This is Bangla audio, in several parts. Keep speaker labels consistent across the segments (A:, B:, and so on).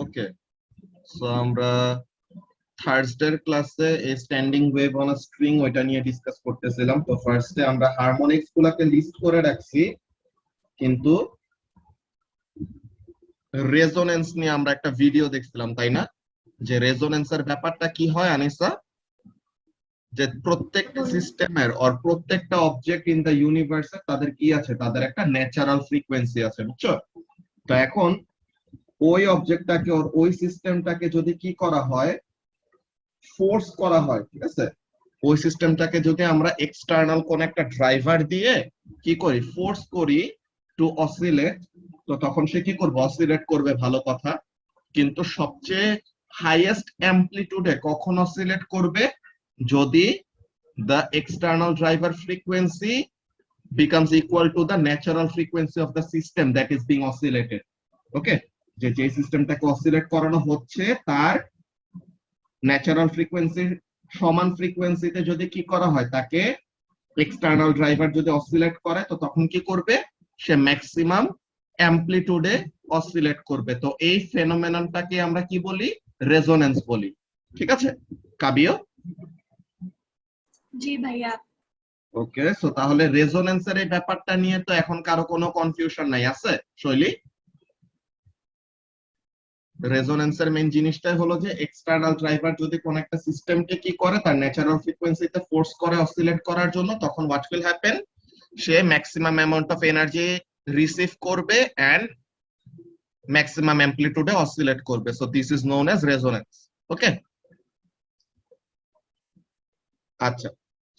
A: ওকে, সো আমরা থার্সডের ক্লাসে এই standing wave on a string ওইটা নিয়ে ডিসকাস করতেছিলাম। তো ফার্স্টে আমরা হারমোনিক্স গুলাকে লিস্ট করে রাখছি, কিন্তু রেজোনেন্স নিয়ে আমরা একটা ভিডিও দেখছিলাম, তাই না? যে রেজোনেন্সের ব্যাপারটা কি হয় আনিসা, যে প্রত্যেকটা সিস্টেমের আর প্রত্যেকটা অবজেক্ট ইন দ্য ইউনিভার্সে তাদের কি আছে, তাদের একটা ন্যাচারাল ফ্রিকোয়েন্সি আছে, বুঝছো? তো এখন ওই অবজেক্টটাকে ওর ওই সিস্টেমটাকে যদি কি করা হয়, ফোর্স করা হয়, ঠিক আছে, ওই সিস্টেমটাকে যদি আমরা এক্সটার্নাল কোন একটা ড্রাইভার দিয়ে কি করি, ফোর্স করি টু অসিলেট, তো তখন সে কি করবে, অসিলেট করবে, ভালো কথা। কিন্তু সবচেয়ে হাইয়েস্ট অ্যাম্পলিটিউডে কখন অসিলেট করবে, যদি the external driver frequency becomes equal to the natural frequency of the system that is being oscillated. Okay, যে সিস্টেমটাকে অসিলেট করানো হচ্ছে তার ন্যাচারাল ফ্রিকোয়েন্সির সমান ফ্রিকোয়েন্সিতে যদি কি করা হয়, তাকে এক্সটার্নাল ড্রাইভার যদি অসিলেট করে, তো তখন কি করবে, সে ম্যাক্সিমাম অ্যাম্পলিটিউডে অসিলেট করবে। তো এই ফেনোমেননটাকে আমরা কি বলি, রেজোনেন্স বলি। ঠিক আছে কাবিও?
B: জি ভাইয়া।
A: ওকে, সো তাহলে রেজোনেন্সের এই ব্যাপারটা নিয়ে তো এখন কারো কোনো কনফিউশন নাই, আছে শৈলী? রেজোনেন্সের মেইন জিনিসটাই হলো যে এক্সটার্নাল ড্রাইভার যদি কোন একটা সিস্টেমকে কি করে, তার ন্যাচারাল ফ্রিকোয়েন্সিতে ফোর্স করে অসিলেট করার জন্য, তখন হোয়াট উইল হ্যাপেন, সে maximum amount of energy receive করবে এন্ড ম্যাক্সিমাম অ্যাম্পলিটিউডে অসিলেট করবে। So this is known as resonance. Okay, আচ্ছা,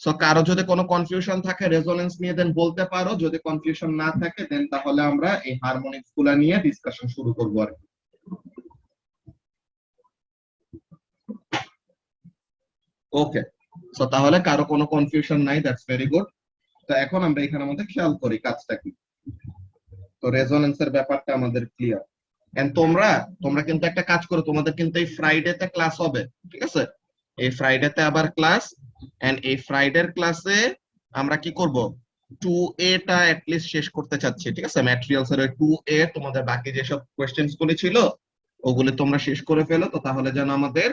A: সো কারো যদি কোনো কনফিউশন থাকে রেজোনেন্স নিয়ে দেন বলতে পারো, যদি কনফিউশন না থাকে দেন তাহলে আমরা এই হারমোনিক্স গুলা নিয়ে ডিসকাশন শুরু করবো আর কি। ওকে, সো তাহলে কারো কোনো কনফিউশন নাই, দ্যাটস ভেরি গুড। তো এখন আমরা এখানের মধ্যে খেয়াল করি কাজটা কি। তো রেজোনেন্সের ব্যাপারটা আমাদের ক্লিয়ার। এন্ড তোমরা তোমরা কিন্তু একটা কাজ করো, তোমাদের কিন্তু এই ফ্রাইডেতে ক্লাস হবে, ঠিক আছে? এই ফ্রাইডেতে আবার ক্লাস, এন্ড এই ফ্রাইডের ক্লাসে আমরা কি করব, 2A টা অ্যাটলিস্ট শেষ করতে চাচ্ছি, ঠিক আছে? ম্যাটেরিয়ালস এর 2A, তোমাদের বাকি যেসব কোশ্চেন্স গুলি ছিল ওগুলি তোমরা শেষ করে ফেলো, তো তাহলে যেন আমাদের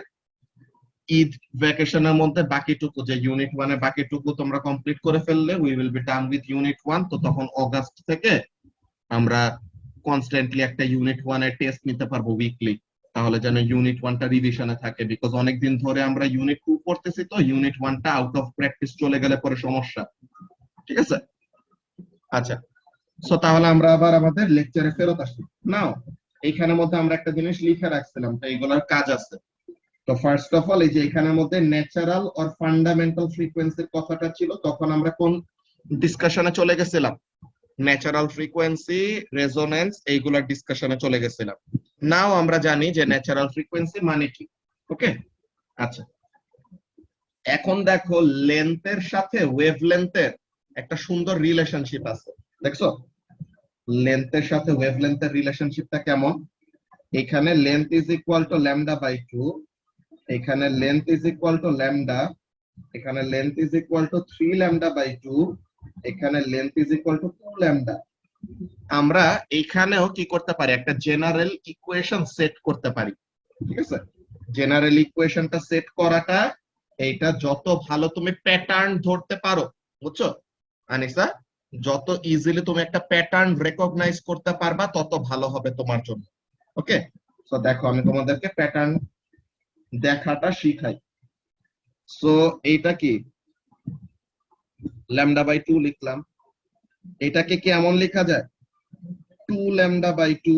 A: ঈদ ভ্যাকেশনের মধ্যে বাকিটুকু, যে ইউনিট 1 এর বাকিটুকু তোমরা কমপ্লিট করে ফেললে, we will be done with unit 1। তো তখন অগাস্ট থেকে আমরা কনস্ট্যান্টলি একটা ইউনিট 1 এর টেস্ট নিতে পারবো উইকলি, তাহলে যেন ইউনিট 1 টা রিভিশনে থাকে। বিকজ অনেকদিন ধরে আমরা ইউনিট 2 পড়তেছি, তো ইউনিট 1 টা আউট অফ প্র্যাকটিস চলে গেলে পরে সমস্যা, ঠিক আছে? আচ্ছা, সো তাহলে আমরা আবার আমাদের লেকচারে ফেরত আসি। নাও এইখানের মধ্যে আমরা একটা জিনিস লিখে রাখছিলাম, তো এইগুলোর কাজ আছে। তো ফার্স্ট অফ অল, এই যে এখানের মধ্যে ন্যাচারাল অর ফান্ডামেন্টাল ফ্রিকোয়েন্সির কথাটা ছিল, তখন আমরা কোন ডিসকাশনে চলে গেছিলাম, ন্যাচারাল ফ্রিকোয়েন্সি, রেজোনেন্স, এইগুলার ডিসকাশনে চলে গেছিলাম। নাও আমরা জানি যে ন্যাচারাল ফ্রিকোয়েন্সি মানে কি। ওকে, আচ্ছা, এখন দেখো লেন্থের সাথে ওয়েভলেন্থের একটা সুন্দর রিলেশনশিপ আছে, দেখছো? লেন্থের সাথে ওয়েভলেন্থের রিলেশনশিপটা কেমন? এখানে length is equal to lambda by 2, এখানে length is equal to lambda, এখানে length is equal to 3 lambda by 2, এখানে length is equal to 2 lambda. আমরা এইখানেও কি করতে পারি, একটা জেনারেল ইকুয়েশন সেট করতে পারি, ঠিক আছে? জেনারেল ইকুয়েশনটা সেট করাটা, এইটা যত ভালো তুমি প্যাটার্ন ধরতে পারো, বুঝছো আনিসা, যত ইজিলি তুমি একটা প্যাটার্ন রেকগনাইজ করতে পারবা তত ভালো হবে তোমার জন্য। ওকে, তো দেখো আমি তোমাদেরকে প্যাটার্ন দেখাটা শিখাই। সো এইটা কি, ল্যামডা বাই 2 লিখলাম, এটাকে কি এমন লেখা যায়, 2 ল্যামডা বাই 2,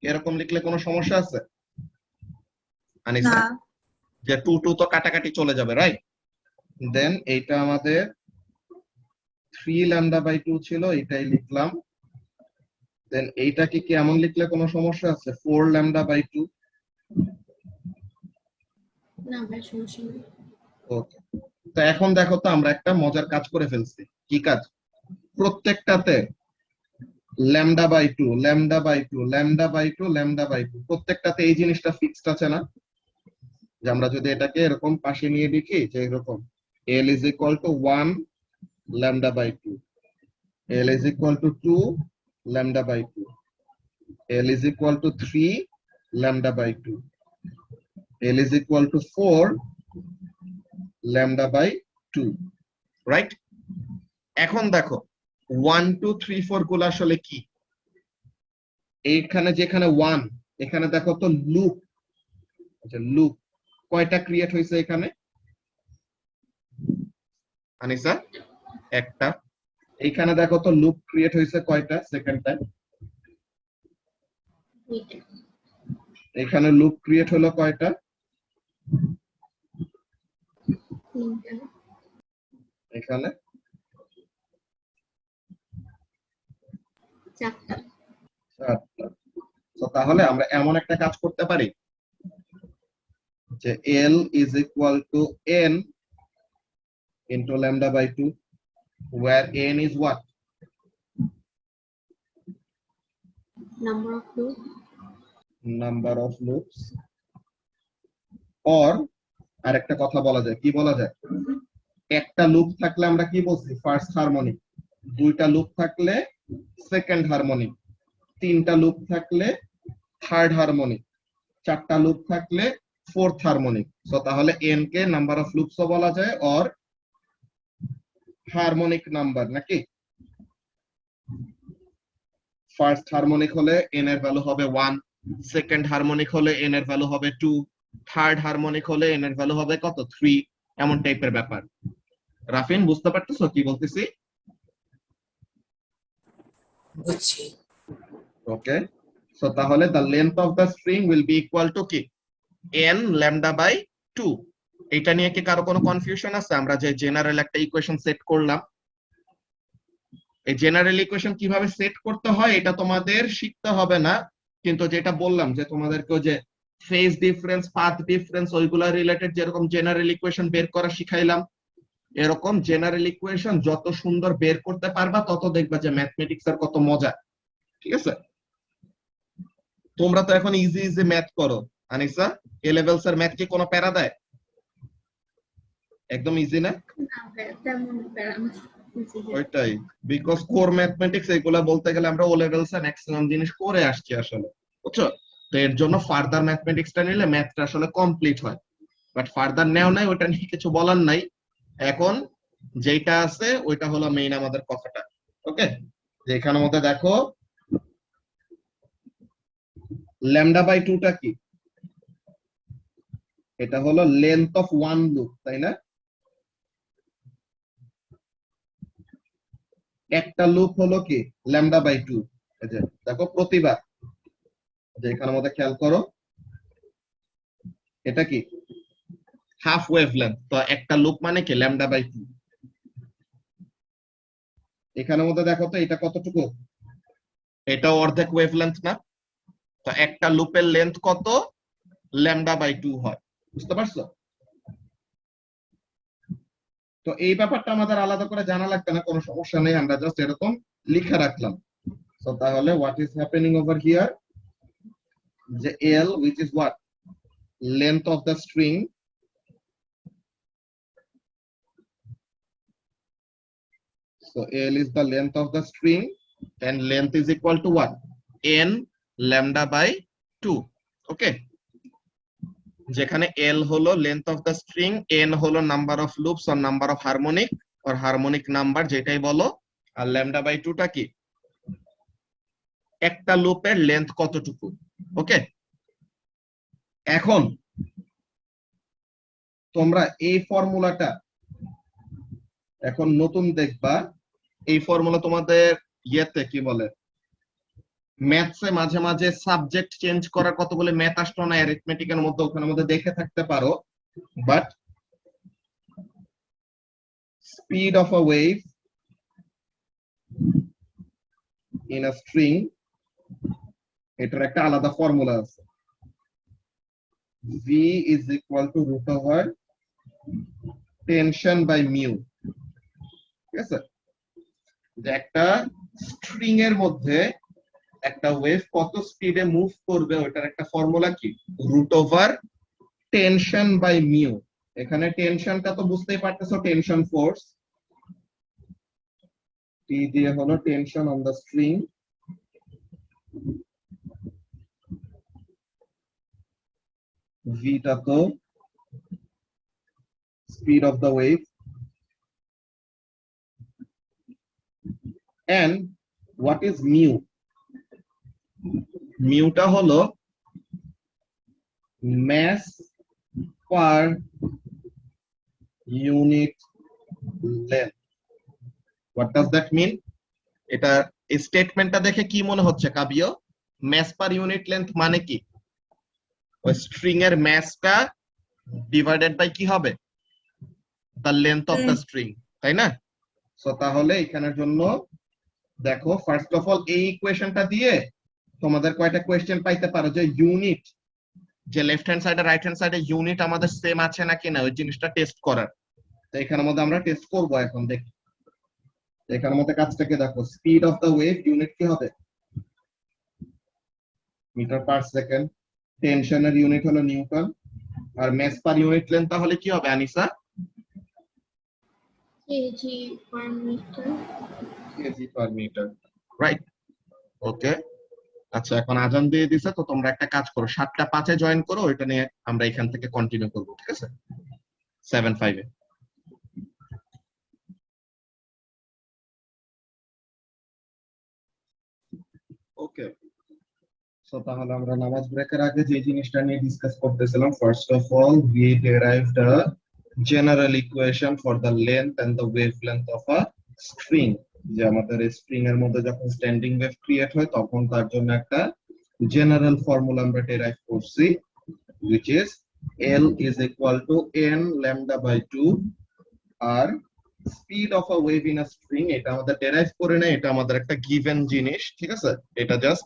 A: এরকম লিখলে কোনো সমস্যা আছে আনিসা?
B: না।
A: যে 2 2 তো কাটাকাটি চলে যাবে, রাইট? দেন এইটা আমাদের 3 ল্যামডা বাই 2 ছিল, এটাই লিখলাম। দেন এইটাকে কি এমন লিখলে কোনো সমস্যা আছে, 4 ল্যামডা বাই 2?
B: না ভাই, সমস্যা নেই।
A: ওকে, তো এখন দেখো তো আমরা একটা মজার কাজ করে ফেলছি। কি কাজ? প্রত্যেকটাতে lambda by 2, lambda by 2, lambda by 2, lambda by 2, প্রত্যেকটাতে এই জিনিসটা ফিক্সড আছে না? যে আমরা যদি এটাকে এরকম পাশে নিয়ে লিখি, যে এরকম L is equal to 1 lambda by 2, L is equal to 2 lambda by 2, L is equal to 3 lambda by 2. L is equal to 4 lambda by 2. Right? এখন দেখো 1 2 3 4 গুলো আসলে কি? এইখানে যেখানে 1 এখানে দেখো তো লুপ, আচ্ছা লুপ কয়টা ক্রিয়েট হয়েছে এখানে? আনিসা একটা। এইখানে দেখো তো লুপ ক্রিয়েট হয়েছে কয়টা সেকেন্ড টাইম?
B: দুইটা।
A: এখানে লুপ ক্রিয়েট হলো কয়টা?
B: তিনটা।
A: এখানে
B: চারটা।
A: চারটা। তো তাহলে আমরা এমন একটা কাজ করতে পারি যে L is equal to n into lambda by 2, where n is what?
B: Number of loops.
A: Number of loops. or আরেকটা কথা বলা যায়, কি বলা যায়? একটা লুপ থাকলে আমরা কি বলছি? First harmonic. দুইটা লুপ থাকলে সেকেন্ড হারমোনিক। তিনটা লুপ থাকলে থার্ড হারমোনিক। চারটা লুপ থাকলে ফোর্থ হারমোনিক। সো তাহলে n কে নাম্বার অফ লুপসও বলা যায় অর হারমোনিক নাম্বার, নাকি? ফার্স্ট হারমোনিক হলে n এর ভ্যালু হবে 1, সেকেন্ড হারমোনিক হলে n এর ভ্যালু হবে 2, থার্ড হারমোনিক হলে n এর ভ্যালু হবে কত? 3। এমন টাইপের ব্যাপার। রাফিন বুঝতে পারতেছো কি বলতেছি?
C: বুঝছি।
A: ওকে, সো তাহলে the length of the string will be equal to কি? n lambda by 2. এটা নিয়ে কি কারো কোনো কনফিউশন আছে? আমরা যে জেনারেল একটা ইকুয়েশন সেট করলাম, এই জেনারেল ইকুয়েশন কিভাবে সেট করতে হয় এটা তোমাদের শিখতে হবে না, কিন্তু যেটা বললাম যে তোমাদেরকে যে ফেজ ডিফারেন্স, পাথ ডিফারেন্স ওইগুলা রিলেটেড যেরকম জেনারেল ইকুয়েশন বের করা শিখাইলাম, এরকম জেনারেল ইকুয়েশন যত সুন্দর বের করতে পারবা তত দেখবা যে ম্যাথমেটিক্স এর কত মজা। ঠিক আছে? তোমরা তো এখন ইজি ইজি ম্যাথ করো। আনিসা, এ লেভেলস এর ম্যাথ কি কোনো প্যারা দেয়? একদম ইজি না?
B: না ভাই, তেমন প্যারা না। Easy ভাই।
A: ওইটাই, বিকজ কোর ম্যাথমেটিক্স এগুলা বলতে গেলে আমরা ও লেভেলস এ ম্যাক্সিমাম জিনিস করে আসছি আসলে, বুঝছো? তো এর জন্য ফার্দার ম্যাথমেটিক্সটা নিলে ম্যাথটা আসলে কমপ্লিট হয়। বাট ফার্দার নেও নাই, ওটা নিয়ে কিছু বলার নাই। এখন যেটা আছে ওইটা হলো মেইন আমাদের কথাটা। ওকে, যে এখানের মধ্যে দেখো ল্যামডা বাই 2 টা কি? এটা হলো লেন্থ অফ ওয়ান লুপ, তাই না? একটা লুপ হলো কি? Lambda by 2। এই যে দেখো প্রতিবার, যে এখানের মধ্যে খেয়াল করো, এটা কি? Half wavelength. তো একটা লুপ মানে কি? Lambda by 2। এখানের মধ্যে দেখো তো এটা কতটুকু? এটা অর্ধেক ওয়েভলেন্থ না? তো একটা লুপের লেন্থ কত? ল্যামডা বাই 2 হয়। বুঝতে পারছো? তো এই ব্যাপারটা আমাদের আলাদা করে জানা লাগবে না, কোনো সমস্যা নেই, আমরা জাস্ট এরকম লিখে রাখলাম। তো তাহলে what is happening over here, যে L which is what? Length of the string, so L is the length of the string and length is equal to what? N lambda by 2. Okay, যেখানে L হলো length of the string, N হলো number of loops or number of harmonic or harmonic number, যেটাই বলো, আর ল্যামডা বাই 2 টা কি? একটা লুপের লেন্থ কতটুকু। ওকে, এখন তোমরা এই ফর্মুলাটা এখন নতুন দেখবা। এই ফর্মুলা তোমাদের ইয়েতে কি বলে, ম্যাথসে মাঝে মাঝে সাবজেক্ট চেঞ্জ করার কতগুলো ম্যাথ আসতো না অ্যারিথমেটিকের মধ্যে, ওখানের মধ্যে দেখে থাকতে পারো। But speed of a wave in a string, এটার একটা আলাদা ফর্মুলা আছে। v is equal to root over tension by mu। ঠিক আছে? যে একটা স্ট্রিং এর মধ্যে একটা ওয়েভ কত স্পিডে মুভ করবে ওটার একটা ফর্মুলা কি? Root over tension by mu. এখানে টেনশনটা তো বুঝতেই পারতেছো, টেনশন ফোর্স, টি দিয়ে হলো টেনশন অন দ্য স্ট্রিং, ভিটা তো speed of the wave, and what is mu? মিউটা হলো mass per unit length. What does that mean? এটা স্টেটমেন্টটা দেখে কি মনে হচ্ছে কাবিও? mass per unit length মানে কি? ওই স্ট্রিং এর massটা ডিভাইডেড বাই কি হবে? the length of the string, তাই না? সো তাহলে এখানের জন্য দেখো ফার্স্ট অফ অল এই ইকুয়েশনটা দিয়ে তোমাদের কয়টা কোয়েশ্চেন পাইতে পারো যে ইউনিট, যে লেফট হ্যান্ড সাইডে রাইট হ্যান্ড সাইডে ইউনিট আমাদের সেম আছে নাকি না ওই জিনিসটা টেস্ট করার। তো এখানের মধ্যে আমরা টেস্ট করব এখন, দেখি এখানের মধ্যে কাজটাকে দেখো, speed of the wave unit কি হবে? মিটার পার সেকেন্ড, টেনশনের ইউনিট হলো নিউটন, আর মাস পার ইউনিট লেন্থ তাহলে কি হবে Anisa?
B: KG per metre.
A: KG per metre, right? Okay, আচ্ছা এখন আজান দিয়ে দিছে, তো তোমরা একটা কাজ করো 7:05 জয়েন করো, ওইটা নিয়ে আমরা এখান থেকে কন্টিনিউ করব, ঠিক আছে? 7:05 ওকে। সো তাহলে আমরা নামাজ ব্রেকের আগে যে জিনিসটা নিয়ে ডিসকাস করতেছিলাম, first of all we derived a general equation for the length and the wavelength of a string. যে আমাদের স্ট্রিং এর মধ্যে যখন স্ট্যান্ডিং ওয়েভ ক্রিয়েট হয় তখন তার জন্য একটা জেনারেল ফর্মুলা আমরা ডেরাইভ করছি, which is L is equal to n lambda by 2, আর speed of a wave in a string এটা আমাদের ডেরাইভ করে না, এটা আমাদের একটা গিভেন জিনিস, ঠিক আছে? এটা জাস্ট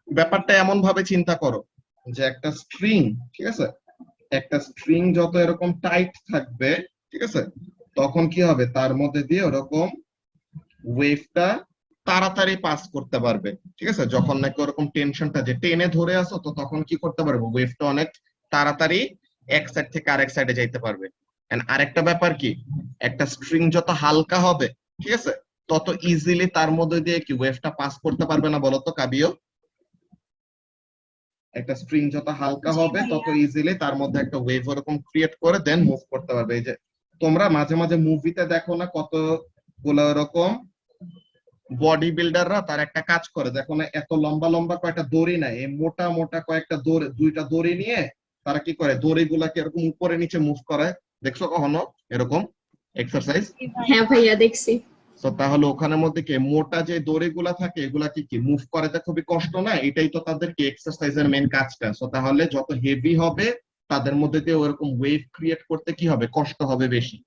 A: ব্যাপারটা এমন ভাবে চিন্তা করো যে একটা স্ট্রিং, ঠিক আছে, একটা স্ট্রিং যত এরকম টাইট থাকবে, ঠিক আছে, তখন কি হবে তার মধ্যে দিয়ে ওরকম ওয়েভটা তাড়াতাড়ি পাস করতে পারবে, ঠিক আছে? যখন নাকি ওরকম টেনশনটা যে টেনে ধরে আসো, তো তখন কি করতে পারবে, ওয়েভটা অনেক তাড়াতাড়ি এক সাইড থেকে আরেক সাইডে যাইতে পারবে। এন্ড আরেকটা ব্যাপার কি, একটা স্ট্রিং যত হালকা হবে, ঠিক আছে, তত ইজিলি তার মধ্যে দিয়ে কি ওয়েভটা পাস করতে পারবে না বলতো কাবিও? একটা স্ট্রিং যত হালকা হবে তত ইজিলি তার মধ্যে একটা ওয়েভ ওরকম ক্রিয়েট করে দেন মুভ করতে পারবে। এই যে তোমরা মাঝে মাঝে মুভিতে দেখো না কতগুলো এরকম বডি বিল্ডাররা তার একটা কাজ করে, দেখো না এত লম্বা লম্বা কয়েকটা দড়ি নাই, এই মোটা মোটা কয়েকটা দড়ি, দুইটা দড়ি নিয়ে তারা কি করে দড়িগুলাকে এরকম উপরে নিচে মুভ করে, দেখছো কখনো এরকম এক্সারসাইজ?
B: হ্যাঁ ভাইয়া দেখছি।
A: তো তাহলে ওখানের মধ্যে কি মোটা যে দড়িগুলা থাকে এগুলা কি মুভ করাতে খুবই কষ্ট না? এটাই তো তাদের কি এক্সারসাইজের মেইন কাজটা। সো তাহলে যত হেভি হবে তাদের মধ্যে দিয়ে ওরকম ওয়েভ ক্রিয়েট করতে কি হবে, কষ্ট হবে বেশি,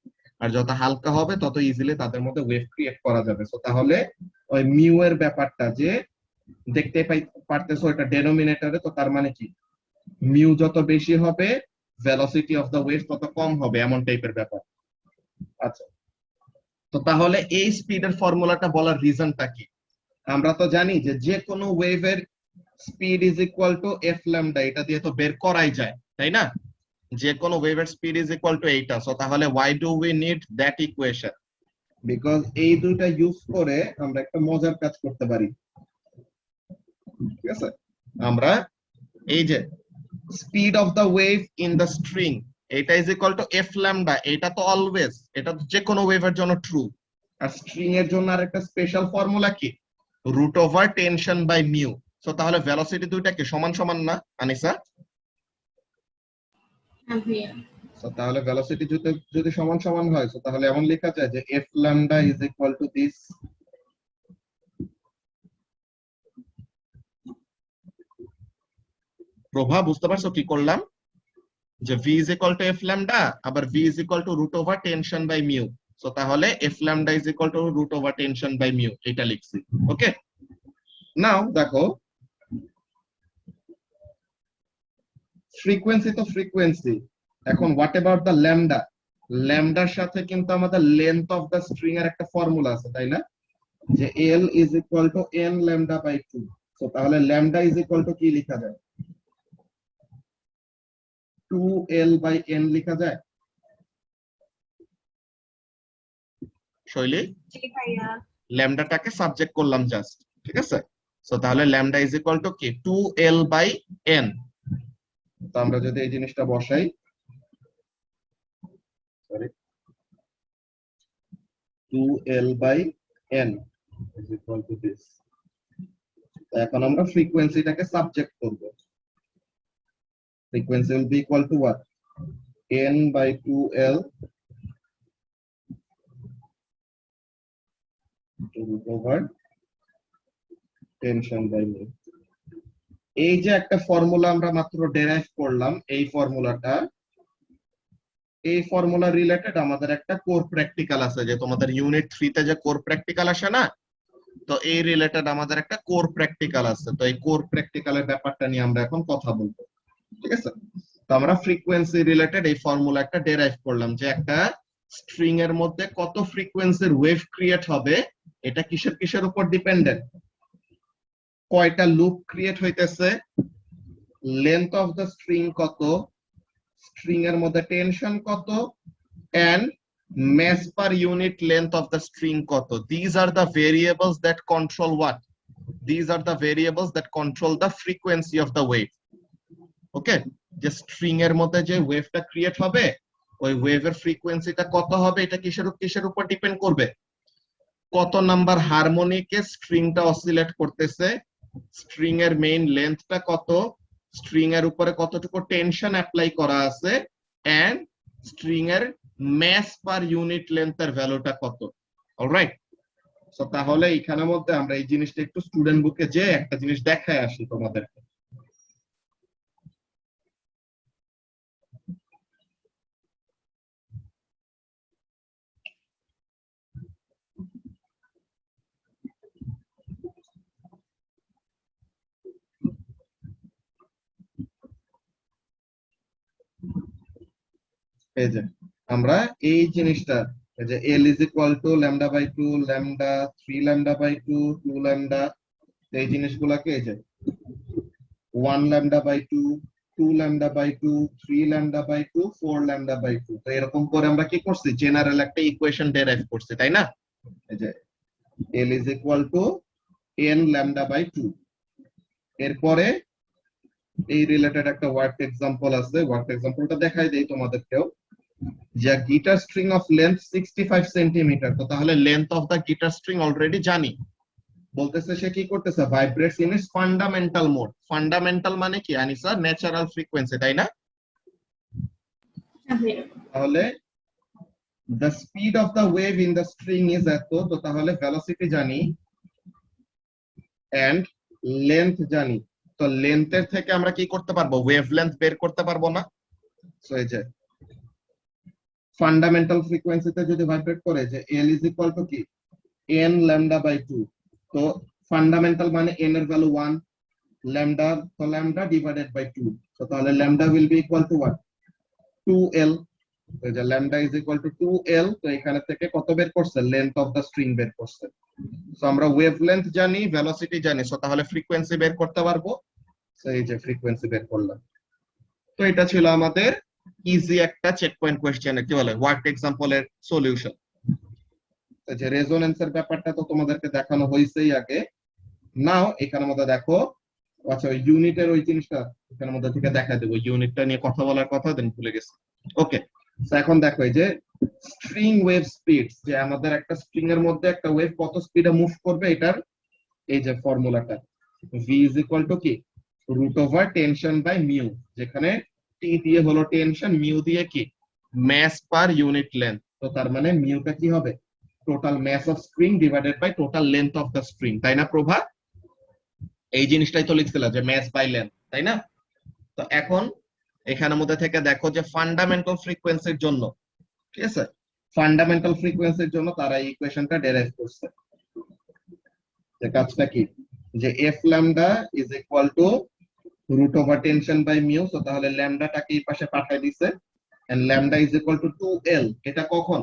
A: আর যত হালকা হবে তত ইজিলি তাদের মধ্যে ওয়েভ ক্রিয়েট করা যাবে। সো তাহলে ওই মিউ এর ব্যাপারটা যে দেখতে পারতেছো এটা ডেনোমিনেটরে, তো তার মানে কি মিউ যত বেশি হবে ভেলোসিটি অফ দ্য ওয়েভ তত কম হবে, এমন টাইপের ব্যাপার। আচ্ছা, তো তাহলে এই স্পিডের ফর্মুলাটা বলার রিজনটা কি? আমরা তো জানি যে যে কোনো ওয়েভের speed is equal to F lambda, এটা দিয়ে তো বের করাই যায়, তাই না? যে কোনো ওয়েভের স্পিড ইজ ইকুয়াল টু এইটা। সো তাহলে why do we need that equation? Because এই দুইটা ইউজ করে আমরা একটা মজার কাজ করতে পারি, ঠিক আছে? আমরা এই যে speed of the wave in the string এটা is equal to F lambda, এটা তো অলওয়েজ, এটা তো যে কোনো ওয়েভের জন্য ট্রু। আর স্ট্রিং এর জন্য আর একটা স্পেশাল ফর্মুলা কি, root over tension by mu. So তাহলে ভেলোসিটি দুইটা কি সমান সমান না আনিসা?
B: হ্যাঁ ভাইয়া।
A: সো তাহলে ভেলোসিটি যদি সমান সমান হয়, সো তাহলে এমন লেখা যায় যে F lambda is equal to this, Prabha বুঝতে পারছো কি করলাম? যে v is equal to f lambda, আবার v is equal to root over tension by mu। So তাহলে f lambda is equal to root over tension by mu, এটা লিখছি। ওকে, নাও দেখো ফ্রিকোয়েন্সি তো ফ্রিকোয়েন্সি, এখন হোয়াট অ্যাবাউট দ্য ল্যামডা? ল্যামডার সাথে কিন্তু আমাদের লেন্থ অফ দ্য স্ট্রিং এর একটা ফর্মুলা আছে, তাই না? যে l is equal to n lambda by 2। So তাহলে ল্যামডা is equal to কি লেখা যায়, 2l by n লেখা যায়। শৈলী, ল্যামডাটাকে সাবজেক্ট করলাম জাস্ট, ঠিক আছে? সো তাহলে ল্যামডা ইজ ইকুয়াল টু কি 2l by n। তো আমরা যদি এই জিনিসটা বসাই, sorry, 2L/n is equal to this. এখন আমরা ফ্রিকোয়েন্সিটাকে সাবজেক্ট করব। Frequency will be equal to what? n/2L to root over tension by mu. এই যে একটা ফর্মুলা আমরা মাত্র ডেরাইভ করলাম, এই ফর্মুলা রিলেটেড আমাদের একটা কোর প্র্যাকটিক্যাল আছে, যে তোমাদের ইউনিট 3 তে যে কোর প্র্যাকটিক্যাল আসে না, তো এই রিলেটেড আমাদের একটা কোর প্র্যাকটিক্যাল আছে। তো এই কোর প্র্যাকটিক্যালের ব্যাপারটা নিয়ে আমরা এখন কথা বলবো, ঠিক আছে? তো আমরা ফ্রিকোয়েন্সি রিলেটেড এই ফর্মুলা একটা ডেরাইভ করলাম, যে একটা স্ট্রিং এর মধ্যে কত ফ্রিকোয়েন্সির ওয়েভ ক্রিয়েট হবে, এটা কিসের উপর ডিপেন্ডেন্ট? কয়টা লুপ ক্রিয়েট হইতেছে, লেন্থ অফ দ্য স্ট্রিং কত, স্ট্রিং এর মধ্যে টেনশন কত, and mass per unit length of the string কত। These are the variables that control what? These are the variables that control the frequency of the wave. Okay, যে স্ট্রিং এর মধ্যে যে ওয়েভটা ক্রিয়েট হবে, ওই ওয়েভের ফ্রিকোয়েন্সিটা কত হবে, এটা কিসের উপর ডিপেন্ড করবে? কত নাম্বার হারমোনিকে স্ট্রিংটা অসিলেট করতেছে, স্ট্রিং এর মেইন লেন্থটা কত, স্ট্রিং এর উপরে কতটুকু টেনশন অ্যাপ্লাই করা আছে, এন্ড স্ট্রিং এর mass per unit length এর ভ্যালুটা কত। অলরাইট, সো তাহলে এখানের মধ্যে আমরা এই জিনিসটা একটু স্টুডেন্ট বুকে যে একটা জিনিস দেখায় আসি তোমাদেরকে। এই যে আমরা এই জিনিসটা, এই যে L is equal to λ/2, λ 3 λ/2, 2 λ, এই জিনিসগুলোকে এই যে 1 λ/2, 2 λ/2, 3 λ/2, 4 λ/2, তো এরকম করে আমরা কি করছি, জেনারেল একটা ইকুয়েশন ডেরাইভ করছি, তাই না? এই যে L is equal to n λ/2। এরপরে এই রিলেটেড একটা ওয়ার্ক এক্সাম্পল আছে, ওয়ার্ক এক্সাম্পলটা দেখাই দেই তোমাদেরকেও, যে guitar string of length 65 centimetre. তো তাহলে length of the guitar string already জানি, বলতেছে সে কি করতেছে, vibrates in its fundamental mode. Fundamental মানে কি আনিসা? ন্যাচারাল ফ্রিকোয়েন্সি, তাই না? তাহলে the speed of the wave in the string is এত, তো তাহলে ভেলোসিটি জানি and length জানি। তো লেন্থের থেকে আমরা কি করতে পারবো, ওয়েভ লেন্থ বের করতে পারবো না? সো এই যে ফান্ডামেন্টাল ফ্রিকোয়েন্সিতে যদি ভাইব্রেট করে, যে L is equal to কি n λ/2, তো ফান্ডামেন্টাল মানে n এর ভ্যালু 1, lambda, তো lambda divided by 2, so তাহলে lambda will be equal to what, 2L। তো যে lambda is equal to 2L, তো এখানে থেকে কত বের করছে, লেন্থ অফ দা স্ট্রিং বের করছে। সো আমরা ওয়েভ লেন্থ জানি, ভেলোসিটি জানি, সো তাহলে ফ্রিকোয়েন্সি বের করতে পারবো। সো এই যে ফ্রিকোয়েন্সি বের করলাম। তো এটা ছিল আমাদের ইজি একটা চেক পয়েন্ট কোশ্চেন, কি বলে ওয়ার্ক এক্সাম্পলের সলিউশন। যে রেজোনেন্সের ব্যাপারটা তো তোমাদেরকে দেখানো হয়েছেই আগে। নাও এখানের মধ্যে দেখো, আচ্ছা ওই ইউনিটের ওই জিনিসটা এখানের মধ্যে থেকে দেখা দেবো, ইউনিটটা নিয়ে কথা বলার কথা দেন ভুলে গেছি। ওকে, এখন দেখো এই যে স্ট্রিং ওয়েভ স্পিড, যে আমাদের একটা স্ট্রিং এর মধ্যে একটা ওয়েভ কত স্পিডে মুভ করবে, এটার এই যে ফর্মুলাটা v is equal to কি root over tension by mu, যেখানে টি দিয়ে হলো টেনশন, মিউ দিয়ে কি ম্যাস পার ইউনিট লেন্থ। তো তার মানে মিউটা কি হবে, total mass of string divided by total length of the string, তাই না প্রভা? এই জিনিসটাই তো লিখছিল যে ম্যাস বাই লেন্থ, তাই না? তো এখন এখানের মধ্যে থেকে দেখো যে ফান্ডামেন্টাল ফ্রিকোয়েন্সির জন্য, ঠিক আছে, ফান্ডামেন্টাল ফ্রিকোয়েন্সির জন্য তারা এই ইকুয়েশনটা ডেরাইভ করছে। যে কাজটা কি, যে f lambda is equal to root over tension by mu, so তাহলে ল্যামডাটাকে এই পাশে পাঠিয়ে দিছে, and lambda is equal to 2L। এটা কখন,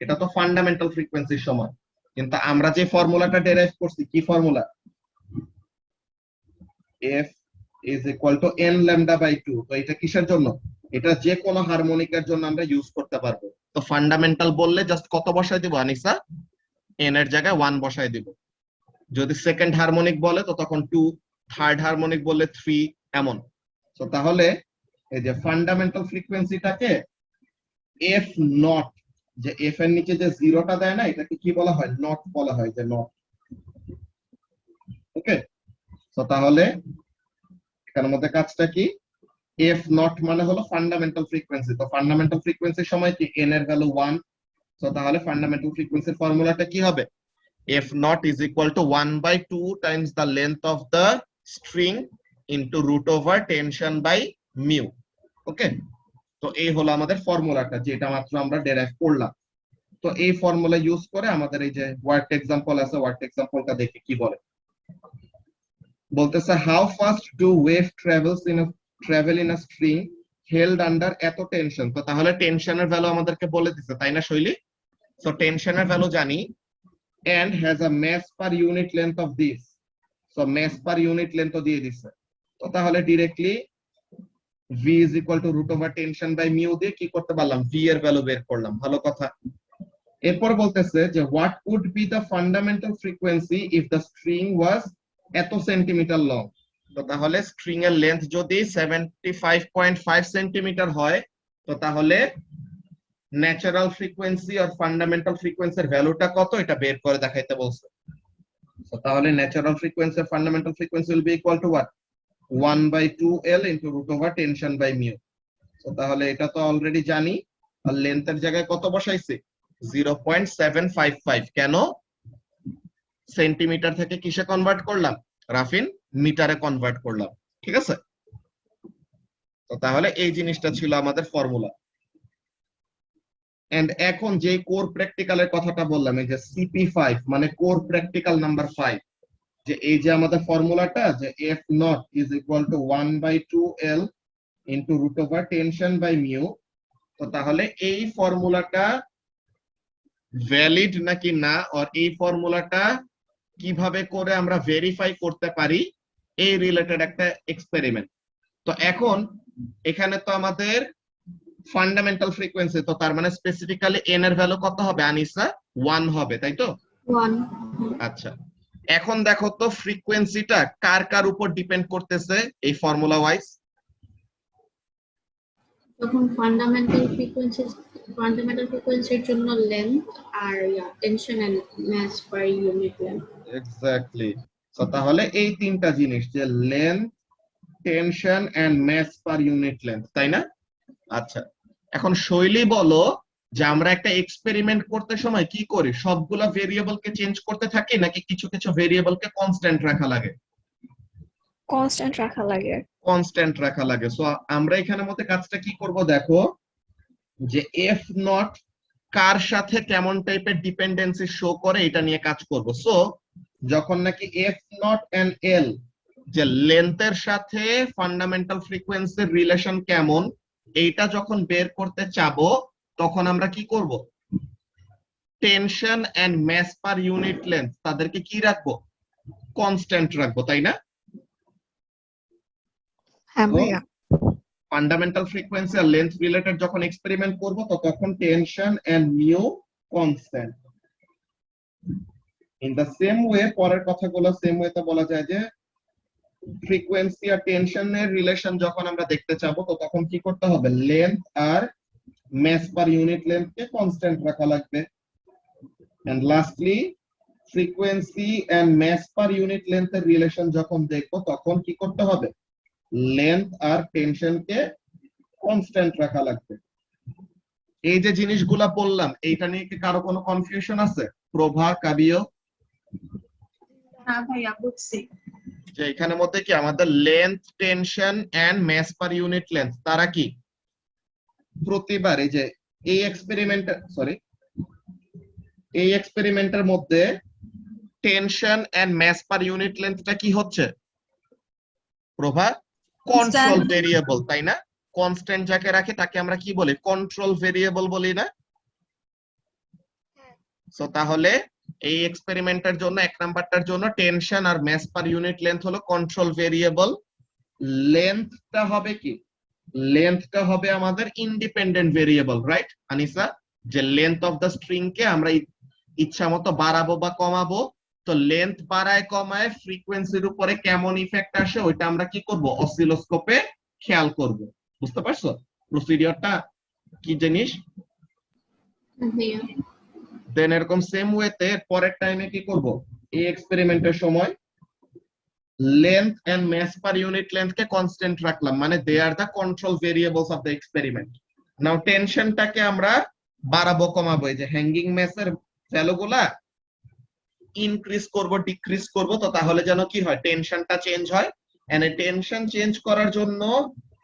A: এটা তো ফান্ডামেন্টাল ফ্রিকোয়েন্সির সময়, কিন্তু আমরা যে ফর্মুলাটা ডেরাইভ করছি, কি formula, f is equal to n lambda by 2। তো এটা কিসের জন্য, এটা যে কোনো হারমোনিকের জন্য আমরা ইউজ করতে পারবো। তো ফান্ডামেন্টাল বললে জাস্ট কত বসায় দিব আনিসা, n এর জায়গায় 1 বসায় দিব। যদি সেকেন্ড হারমোনিক বলে তো তখন 2, থার্ড হারমোনিক বললে 3, এমন। তো তাহলে এই যে ফান্ডামেন্টাল ফ্রিকোয়েন্সিটাকে এফ নট, যে এফ এর নিচে যে জিরোটা দেয় না, এটাকে কি বলা হয়? নট বলা হয়, যে নট। ওকে, তো তাহলে এখানের মধ্যে কাজটা কি? এফ নট মানে হলো ফান্ডামেন্টাল ফ্রিকোয়েন্সি। তো ফান্ডামেন্টাল ফ্রিকোয়েন্সির সময় কি এন এর ভ্যালু 1। তো তাহলে ফান্ডামেন্টাল ফ্রিকোয়েন্সির ফর্মুলাটা কি হবে? F not is equal to 1/2 times the length of the string into root over tension by mu. Okay, তো এই হলো আমাদের ফর্মুলাটা, যেটা মাত্র আমরা ডেরাইভ করলাম। তো এই ফর্মুলা ইউজ করে আমাদের এই যে ওয়ার্ক এক্সাম্পল আছে, ওয়ার্ক এক্সাম্পলটা দেখে কি বলে। বলতেছে how fast do wave travel in a string held under এত টেনশন। তো তাহলে টেনশনের ভ্যালু আমাদেরকে বলে দিচ্ছে, তাই না শৈলী? তো টেনশনের ভ্যালু জানি, and has a mass per unit length of this. So mass per unit length দিয়ে দিচ্ছে। তো তাহলে directly v is equal to root over tension by mu দিয়ে কি করতে পারলাম? v এর ভ্যালু বের করলাম। ভালো কথা। এরপর বলতেছে যে what would be the fundamental frequency if the string was এত সেন্টিমিটার লং। তো তাহলে স্ট্রিং এর লেন্থ যদি 75.5 সেন্টিমিটার হয়, তো তাহলে ন্যাচারাল ফ্রিকোয়েন্সি আর ফান্ডামেন্টাল ফ্রিকোয়েন্সির ভ্যালুটা কত, এটা বের করে দেখাইতে বলছে। তো তাহলে ন্যাচারাল ফ্রিকোয়েন্সি আর fundamental frequency will be equal to what? 1/2L into root over tension by mu. তো তাহলে এটা তো অলরেডি জানি। আর লেন্থের জায়গায় কত বসাইছি? 0.755। কেন? সেন্টিমিটার থেকে কিসে কনভার্ট করলাম? রাফিন, মিটারে কনভার্ট করলাম। ঠিক আছে, তো তাহলে এই জিনিসটা ছিল আমাদের ফর্মুলা। এন্ড এখন যে কোর প্র্যাকটিক্যালের কথাটা বললাম, এই যে CP5 মানে কোর প্র্যাকটিক্যাল নাম্বার 5, যে এই যে আমাদের ফর্মুলাটা যে F not is equal to 1/2L into root over tension by mu. তো তাহলে এই ফর্মুলাটা ভ্যালিড নাকি না, আর এই ফর্মুলাটা কিভাবে করে আমরা ভেরিফাই করতে পারি, এই রিলেটেড একটা এক্সপেরিমেন্ট। তো এখন এখানে তো আমাদের ফান্ডামেন্টাল ফ্রিকোয়েন্সি, তো তার মানে স্পেসিফিক্যালি এন এর ভ্যালু কত হবে আনিসা? 1 হবে, তাই তো?
B: 1
A: আচ্ছা, এখন দেখো তো ফ্রিকোয়েন্সিটা কার কার উপর ডিপেন্ড করতেছে এই ফর্মুলা ওয়াইজ?
B: যখন ফান্ডামেন্টাল ফ্রিকোয়েন্সির জন্য লেন্থ আর tension and mass per unit length.
A: Exactly. তো তাহলে এই তিনটা জিনিস, যে length, tension and mass per unit length, তাই না? আচ্ছা, এখন শৈলী বলো যে আমরা একটা এক্সপেরিমেন্ট করতে সময় কি করি? সবগুলা ভেরিয়েবলকে চেঞ্জ করতে থাকি নাকি কিছু কিছু ভেরিয়েবলকে কনস্ট্যান্ট রাখা লাগে?
C: কনস্ট্যান্ট রাখা লাগে।
A: কনস্ট্যান্ট রাখা লাগে। সো আমরা এখানের মধ্যে কাজটা কি করব দেখো, যে এফ নট কার সাথে কেমন টাইপের ডিপেন্ডেন্সি শো করে এটা নিয়ে কাজ করব। সো যখন নাকি এফ নট এন্ড এল, যে লেন্থের সাথে ফান্ডামেন্টাল ফ্রিকোয়েন্সির রিলেশন কেমন, এইটা যখন বের করতে চাবো, তখন আমরা কি করব? Tension and mass per unit length তাদেরকে কি রাখবো? কনস্ট্যান্ট রাখবো, তাই না?
C: হ্যাঁ ভাইয়া।
A: ফান্ডামেন্টাল ফ্রিকোয়েন্সি আর লেন্থ রিলেটেড যখন এক্সপেরিমেন্ট করব, তো তখন tension and mu constant. In the same way, পরের কথাগুলো সেম ওয়েতে বলা যায় যে ফ্রিকোয়েন্সি আর টেনশনের রিলেশন যখন আমরা দেখতে চাবো, তো তখন কি করতে হবে? লেন্থ আর মাস পার ইউনিট লেন্থকে কনস্ট্যান্ট রাখা লাগবে। And lastly frequency and mass per unit লেন্থের রিলেশন যখন দেখবো, তখন কি করতে হবে? লেন্থ আর টেনশনকে কনস্ট্যান্ট রাখা লাগবে। এই যে জিনিসগুলা বললাম, এইটা নিয়ে কি কারো কোনো কনফিউশন আছে? প্রভা, কাবিও?
B: না ভাইয়া, বুঝছি।
A: যে এখানের মধ্যে কি আমাদের length, tension and mass per unit length, তারা কি প্রতিবার এই যে এই এক্সপেরিমেন্টের মধ্যে tension and mass per unit লেন্থটা কি হচ্ছে প্রভা? কন্ট্রোল ভেরিয়েবল, তাই না? কনস্ট্যান্ট যাকে রাখে তাকে আমরা কি বলি? কন্ট্রোল ভেরিয়েবল বলি না? সো তাহলে এই এক্সপেরিমেন্টের জন্য এক নাম্বারটার জন্য টেনশন আর মাস পার ইউনিট লেন্থ হলো কন্ট্রোল ভেরিয়েবল। লেন্থটা হবে কি? লেন্থটা হবে আমাদের ইন্ডিপেন্ডেন্ট ভেরিয়েবল, রাইট আনিসা? যে লেন্থ অফ দ্য স্ট্রিং কে আমরা ইচ্ছা মতো বাড়াবো বা কমাবো। তো লেন্থ বাড়ায় কমায় ফ্রিকোয়েন্সির উপরে কেমন ইফেক্ট আসে, ওইটা আমরা কি করব? অসিলোস্কোপে খেয়াল করব। বুঝতে পারছো প্রসিডিওরটা কি জিনিস?
B: ভাইয়া
A: দেন এরকম সেম ওয়েতে পরের টাইমে কি করব, এই এক্সপেরিমেন্টের সময় length and mass per unit লেন্থকে কনস্ট্যান্ট রাখলাম, মানে they are the control variables of the experiment. Now টেনশনটাকে আমরা বাড়াবো কমাবো, এই যে হ্যাঙ্গিং ম্যাসের ভ্যালুগুলা ইনক্রিজ করব ডিক্রিজ করব, তো তাহলে যেন কি হয়, টেনশনটা চেঞ্জ হয়। এন্ড এই টেনশন চেঞ্জ করার জন্য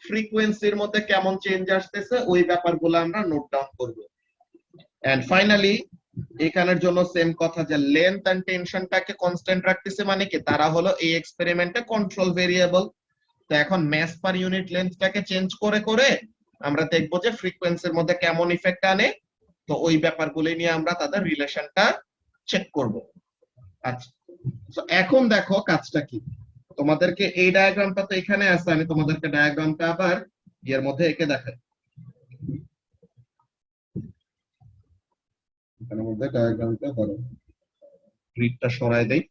A: ফ্রিকোয়েন্সির মধ্যে কেমন চেঞ্জ আসতেছে ওই ব্যাপারগুলো আমরা নোট ডাউন করব। এন্ড ফাইনালি এখানের জন্য সেম কথা, যে লেন্থ এন্ড টেনশনটাকে কনস্ট্যান্ট রাখতেছে, মানে কি তারা হলো এই এক্সপেরিমেন্টে কন্ট্রোল ভেরিয়েবল। তো এখন মাস পার ইউনিট লেন্থটাকে চেঞ্জ করে করে আমরা দেখবো যে ফ্রিকোয়েন্সির মধ্যে কেমন ইফেক্ট আনে। তো ওই ব্যাপারগুলো নিয়ে আমরা তাদের রিলেশনটা চেক করব। আচ্ছা, তো এখন দেখো কাজটা কি। তোমাদেরকে এই ডায়াগ্রামটা তো এখানে আছে, আমি তোমাদেরকে ডায়াগ্রামটা আবার এর মধ্যে এঁকে দেখাই। এখানের মধ্যে ডায়াগ্রামটা ধরো, গ্রিডটা সরাই দেই।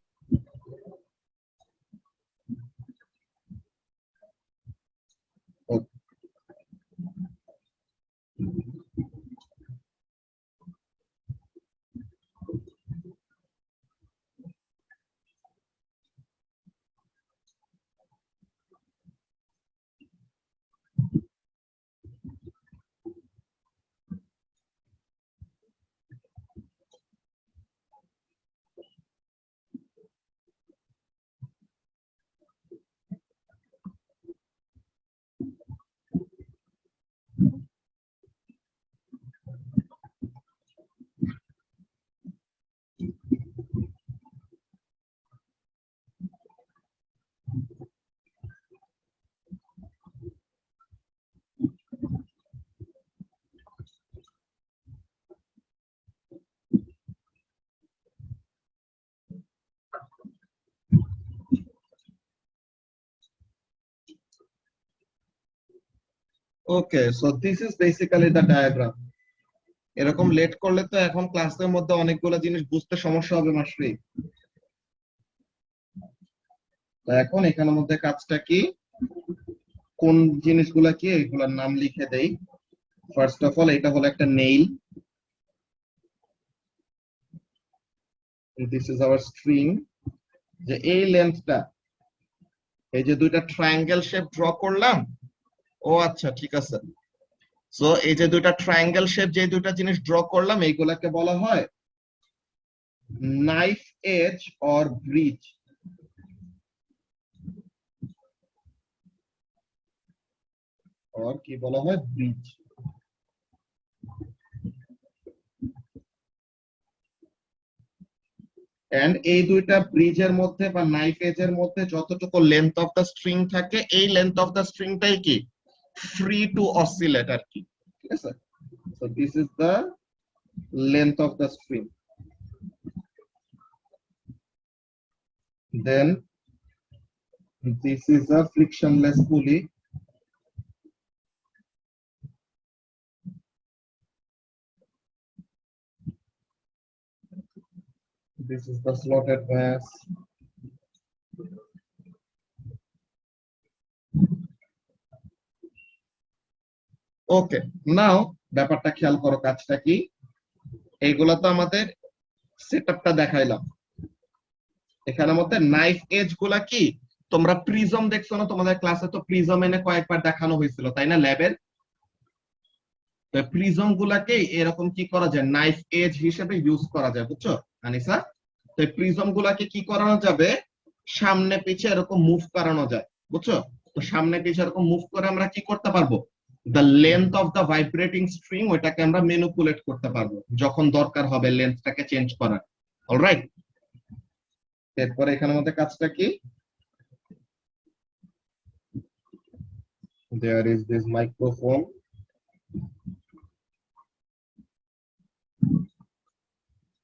A: Okay, so this is basically the diagram. এরকম লেট করলে তো এখন ক্লাসের মধ্যে অনেকগুলো জিনিস বুঝতে সমস্যা হবে মাসরি। তো এখন এখানের মধ্যে কাজটা কি, কোন জিনিসগুলা কি এগুলার নাম লিখে দেই। ফার্স্ট অফ অল এটা হলো একটা nail, this is our string. যে এই লেন্থটা, এই যে দুইটা ট্রায়াঙ্গেল শেপ ড্র করলাম, ও আচ্ছা ঠিক আছে। সো এই যে দুইটা ট্রায়াঙ্গেল শেপ যে দুইটা জিনিস ড্র করলাম এইগুলাকে বলা হয় knife edge or bridge, or কি বলা হয়, ব্রিজ। এন্ড এই দুইটা ব্রিজের মধ্যে বা নাইফ এজের মধ্যে যতটুকু লেন্থ অফ দ্য স্ট্রিং থাকে, এই লেন্থ অফ দ্য স্ট্রিংটাই কি ফ্রি টু অসিলেট আর কি, ঠিক আছে। So this is the length of the string. Then this is a frictionless pulley. This is the slotted mass. Okay, now ব্যাপারটা খেয়াল করো, কাজটা কি। এইগুলা তো আমাদের সেটআপটা দেখাইলাম। এখানের মধ্যে নাইফ এজ গুলা কি, তোমরা প্রিজম দেখছো না, তোমাদের ক্লাসে তো প্রিজম এনে কয়েকবার দেখানো হয়েছিল তাই না, ল্যাবের। তো প্রিজম গুলাকে এরকম কি করা যায়, নাইফ এজ হিসেবে ইউজ করা যায়, বুঝছো আনিসা। তো প্রিজম গুলাকে কি করানো যাবে, সামনে পিছে এরকম মুভ করানো যায়, বুঝছো। তো সামনে পিছে এরকম মুভ করে আমরা কি করতে পারবো, the length of the vibrating string ওইটাকে আমরা ম্যানিপুলেট করতে পারবো যখন দরকার হবে লেন্থটাকে চেঞ্জ করার। অলরাইট, এরপরে এখানের মধ্যে কাজটা কি, there is this microphone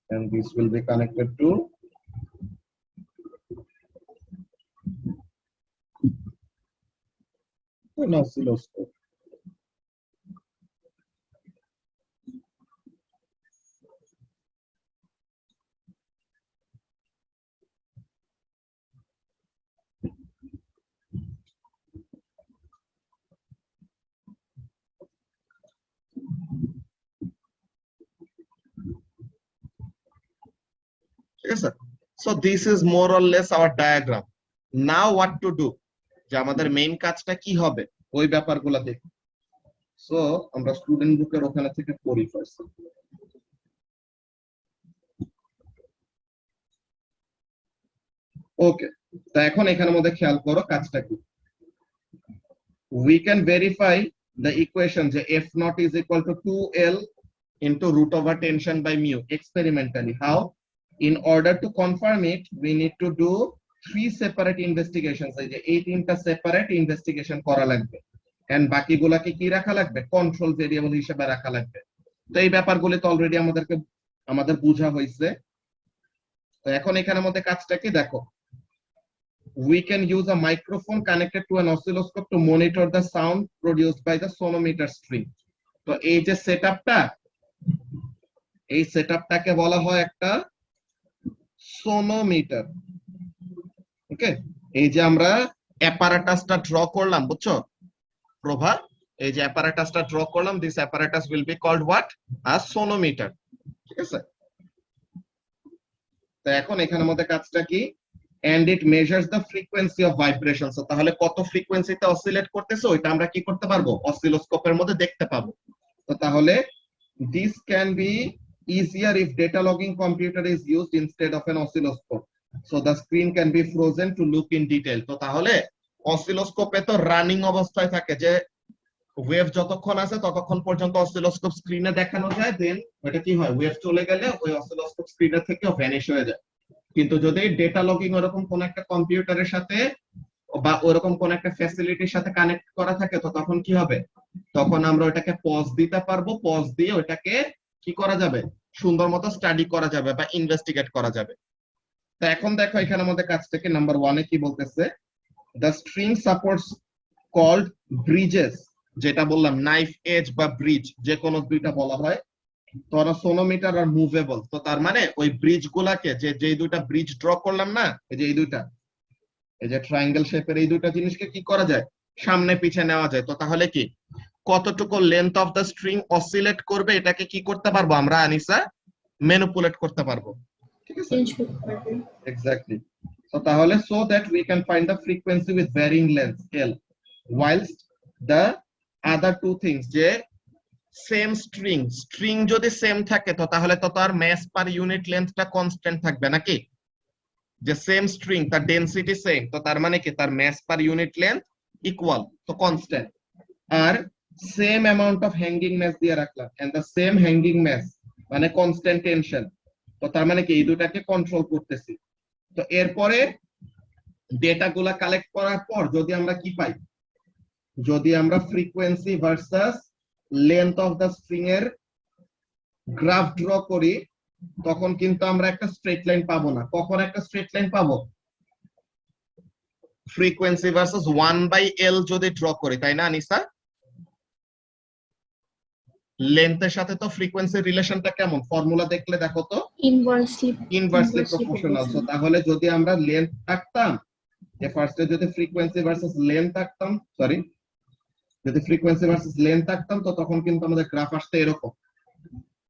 A: and this will be connected to an oscilloscope. আছে? So this is more or less our diagram. Now what to do, যে আমাদের মেইন কাজটা কি হবে ওই ব্যাপারগুলো দেখি। সো আমরা স্টুডেন্ট বুকের ওখানে থেকে পড়ি ফার্স্ট। ওকে, তো এখন এখানের মধ্যে খেয়াল করো কাজটা কি। We can verify the equation যে f naught is equal to 2l into root over tension by mu experimentally. How? In order to confirm it, we need to do 3 separate investigations. এই যে এই তিনটা সেপারেট ইনভেস্টিগেশন করা লাগবে, এন্ড বাকিগুলোকে কি রাখা লাগবে, কন্ট্রোল ভেরিয়েবল হিসেবে রাখা লাগবে। তো এই ব্যাপারগুলো তো অলরেডি আমাদের বোঝা হয়েছে। তো এখন এখানের মধ্যে কাজটা কি দেখো, we can use a microphone connected to an oscilloscope to monitor the sound produced by the sonometer string. তো এই যে সেটআপটা, এই সেটআপটাকে বলা হয় একটা সোনোমিটার। ওকে, এই যে আমরা অ্যাপারেটাসটা ড্র করলাম, বুঝছো প্রভা, এই যে অ্যাপারেটাসটা ড্র করলাম, this apparatus will be called what, a sonometer. ঠিক আছে, তো এখন এখানের মধ্যে কাজটা কি, and it measures the frequency of vibrations. So তাহলে কত ফ্রিকোয়েন্সিতে অসিলেট করতেছে ওইটা আমরা কি করতে পারবো, অসিলোস্কোপের মধ্যে দেখতে পাবো। তো তাহলে this can be easier if data logging computer is used instead of an oscilloscope, so the screen can be frozen to look in detail. তো তাহলে অসিলোস্কোপে তো রানিং অবস্থায় থাকে, যে ওয়েভ যতক্ষণ আছে ততক্ষণ পর্যন্ত অসিলোস্কোপ স্ক্রিনে দেখানো যায়, দেন ওটা কি হয়, ওয়েভ চলে গেলে ওই অসিলোস্কোপ স্ক্রিনের থেকে ভ্যানিশ হয়ে যায়। কিন্তু যদি ডেটা লগিং ওরকম কোন একটা কম্পিউটারের সাথে বা ওরকম কোন একটা ফ্যাসিলিটির সাথে কানেক্ট করা থাকে, তো তখন কি হবে, তখন আমরা ওটাকে পজ দিতে পারবো, পজ দিয়ে ওটাকে কি করা যাবে, সুন্দর মতো স্টাডি করা যাবে বা ইনভেস্টিগেট করা যাবে। তো এখন দেখো এখানে আমাদের কাছ থেকে নাম্বার 1 এ কি বলতেছে, the string supports called bridges, যেটা বললাম নাইফ এজ বা ব্রিজ, যে কোনো দুইটা বলা হয়। তো সোনোমিটার আর মুভেবল, তো তার মানে ওই ব্রিজ গুলাকে, যে দুইটা ব্রিজ ড্র করলাম না, এই যে এই দুইটা, এই যে ট্রায়াঙ্গেল শেপের এই দুইটা জিনিসকে কি করা যায়, সামনে পিছে নেওয়া যায়। তো তাহলে কি, কতটুকু length of the string oscillate করবে এটাকে কি করতে পারবো আমরা, আনিসা, ম্যানিপুলেট করতে পারবো। ঠিক আছে,
B: চেঞ্জ করতে পারবে।
A: এক্স্যাক্টলি। তো তাহলে so that we can find the frequency with varying length L, whilst the other two things, যে সেম স্ট্রিং যদি সেম থাকে তো তাহলে তো তার মাস পার ইউনিট লেন্থটা কনস্ট্যান্ট থাকবে নাকি, যে সেম স্ট্রিং তার ডেনসিটি সেম, তো তার মানে কি তার mass per unit length equal, তো কনস্ট্যান্ট। আর same amount of hanging mass দিয়ে রাখলাম, and the same hanging mass মানে কনস্ট্যান্ট টেনশন, তো তার মানে কি এই দুটাকে কন্ট্রোল করতেছি। তো এরপরে ডেটা গুলা কালেক্ট করার পর যদি আমরা কি পাই, যদি আমরা frequency versus length of the string এর গ্রাফ ড্র করি, তখন কিন্তু আমরা একটা স্ট্রেট লাইন পাবো না। কখন একটা স্ট্রেট লাইন পাবো, ফ্রিকোয়েন্সি ভার্সাস 1/L যদি ড্র করি, তাই না আনিসা? লেন্থের সাথে তো ফ্রিকোয়েন্সির রিলেশনটা কেমন, ফর্মুলা দেখলে দেখো তো, ইনভার্সলি প্রপোর্শনাল। সো তাহলে যদি আমরা লেন্থ থাকতাম, যে ফার্স্টে যদি ফ্রিকোয়েন্সি ভার্সাস লেন্থ থাকতাম, সরি, যদি ফ্রিকোয়েন্সি ভার্সাস লেন্থ থাকতাম, তো তখন কিন্তু আমাদের গ্রাফ আসতে এরকম।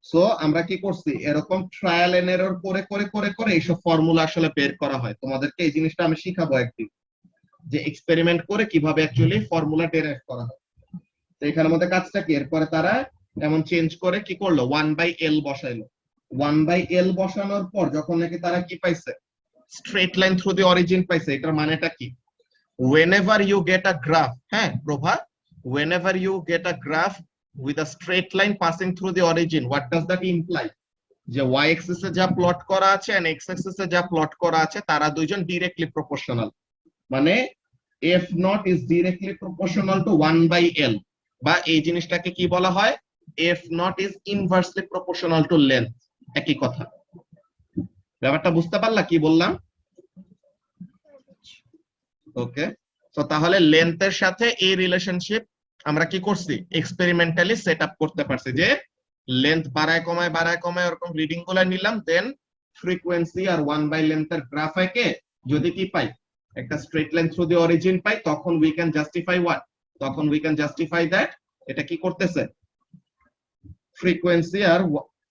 A: সো আমরা কি করছি, এরকম ট্রায়াল এন্ড এরর করে করে করে করে এইসব ফর্মুলা আসলে বের করা হয়। তোমাদেরকে এই জিনিসটা আমি শিখাবো একদিন, যে এক্সপেরিমেন্ট করে কিভাবে অ্যাকচুয়ালি ফর্মুলা ডেরাইভ করা হয়। তো এখানের মধ্যে কাজটা কি, এরপরে তারা এমন চেঞ্জ করে কি করলো, 1/L বসাইলো। 1/L বসানোর পর যখন নাকি তারা কি পাইছে, straight line through the origin পাইছে। এটার মানেটা কি, whenever you get a graph, হ্যাঁ প্রভা, whenever you get a graph with a straight line passing through the origin, what does that imply, যে y axis এ যা প্লট করা আছে and x axis এ যা প্লট করা আছে তারা দুইজন ডিরেক্টলি প্রপোর্শনাল, মানে f naught is directly proportional to 1/L, বা এই জিনিসটাকে কি বলা হয়, f naught is inversely proportional to length। একই কথা, ব্যাপারটা বুঝতে পারলা কি বললাম? ওকে, তো তাহলে লেন্থের সাথে এই রিলেশনশিপ আমরা কি করছি, এক্সপেরিমেন্টালি সেট আপ করতে পারছি, যে লেন্থ বাড়ায় কমায় ওরকম রিডিং গুলা নিলাম, দেন ফ্রিকোয়েন্সি আর 1/length এর গ্রাফ একে যদি কি পাই, একটা straight line through the origin পাই, তখন উই ক্যান জাস্টিফাই হোয়াট, তখন উই ক্যান জাস্টিফাই দ্যাট এটা কি করতেছে, ফ্রিকোয়েন্সি আর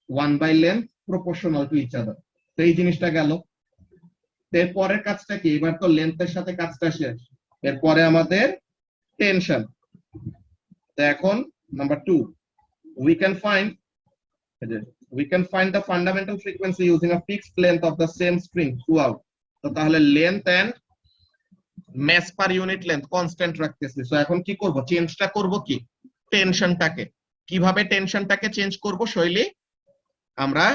A: 1/length proportional to each other. তো এই জিনিসটা গেল। এর পরের কাজটা কি, এবার তো লেন্থের সাথে কাজটা শেষ, এরপরে আমাদের টেনশন। তো এখন number 2, we can find the fundamental frequency using a fixed length of the same string throughout. তো তাহলে length and mass per unit length constant রাখতেছি। সো এখন কি করব, চেঞ্জটা করব কি টেনশনটাকে। কিভাবে টেনশনটাকে চেঞ্জ করব শৈলী, আমরা